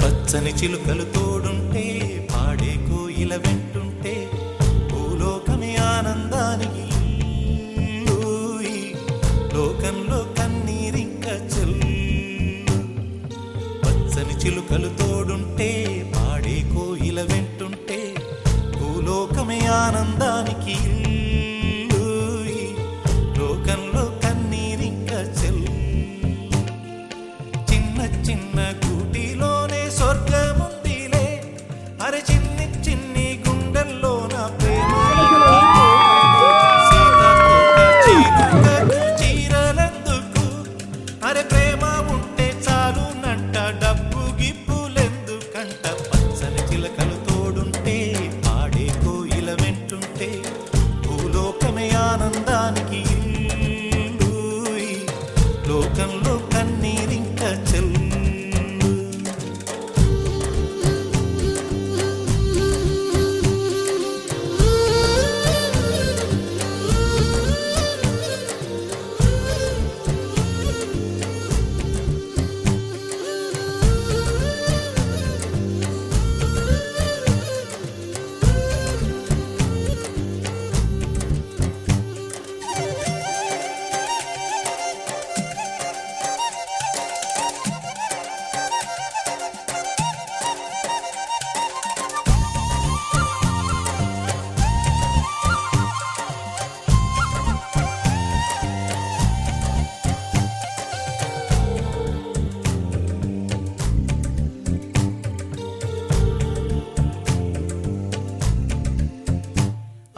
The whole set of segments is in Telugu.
పచ్చని చిలుకలు తోడుంటే పాడే కోయిల వెంటుంటే భూలోకమే ఆనందానికి లోకంలో కన్నీరింక చెల్లు. పచ్చని చిలుకలు తోడుంటే పాడే కోయిల వెంటుంటే భూలోకమే ఆనందానికి లోకంలో కన్నీరింక చెల్లు. చిన్న చిన్న గూటిలోనే స్వర్గముందిలే, అరే చిన్ని చిన్ని గుండెల్లో నా ప్రేమ. చీరలెందుకు, అరే ప్రేమ ఉంటే చాలు నంట, డబ్బు గిప్పులెందుకంట. పచ్చని చిలకలు తోడుంటే పాడే కోయిల వెంటుంటే భూలోకమే ఆనందానికి లోకంలో కన్నీరింక చెల్లు.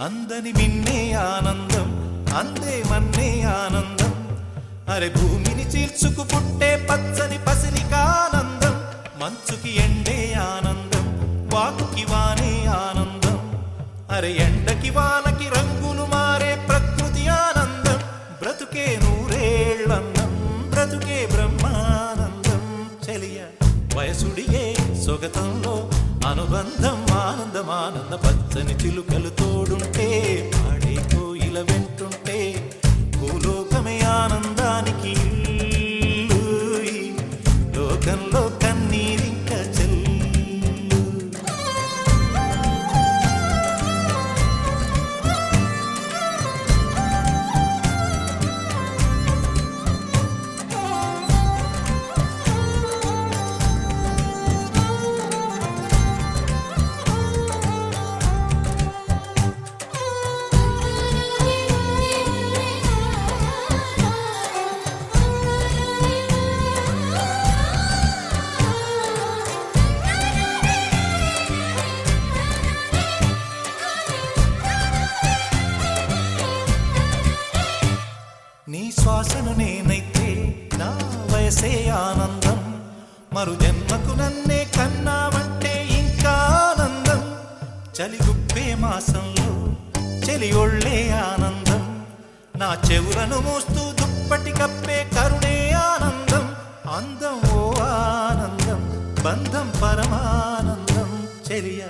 అందని మిన్నే ఆనందం, అందే మన్నే ఆనందం, అరే భూమిని చీల్చుకు పుట్టే పచ్చని పసిరికానందం. మంచుకి ఎండే ఆనందం, వాకుకి వానే ఆనందం, అరే ఎండకి వానకి రంగులు మారే ప్రకృతి ఆనందం. బ్రతుకే నూరేళ్ళందం, బ్రతుకే బ్రహ్మానందం. చెలియ వయసుడియే సొగతంలో అనుబంధం ఆనందమానంద. పచ్చని చిలుకలు తోడుంటే పాడే కోయిల వెంటుంటే భూలోకమే ఆనందానికి లోకంలో కన్నీరింక చెల్లు. నీ శ్వాసను నేనైతే నా వయసే ఆనందం, మరు జన్మకు నన్నే కన్నావంటే ఇంకా ఆనందం. చలిగుప్పే మాసంలో చెలి ఒళ్ళే ఆనందం, నా చెవులను మోస్తూ దుప్పటి కప్పే కరుణే ఆనందం. అందం ఓ ఆనందం, బంధం పరమానందం. చెలియ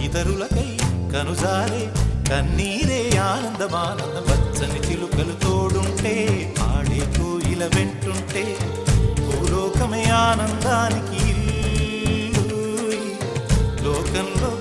ఇతరులకై కనుజారే కన్నీరే ఆనందమానందం. పచ్చని చిలుకలు తోడుంటే పాడే కోయిల వెంటుంటే భూలోకమే ఆనందానికి లోకంలో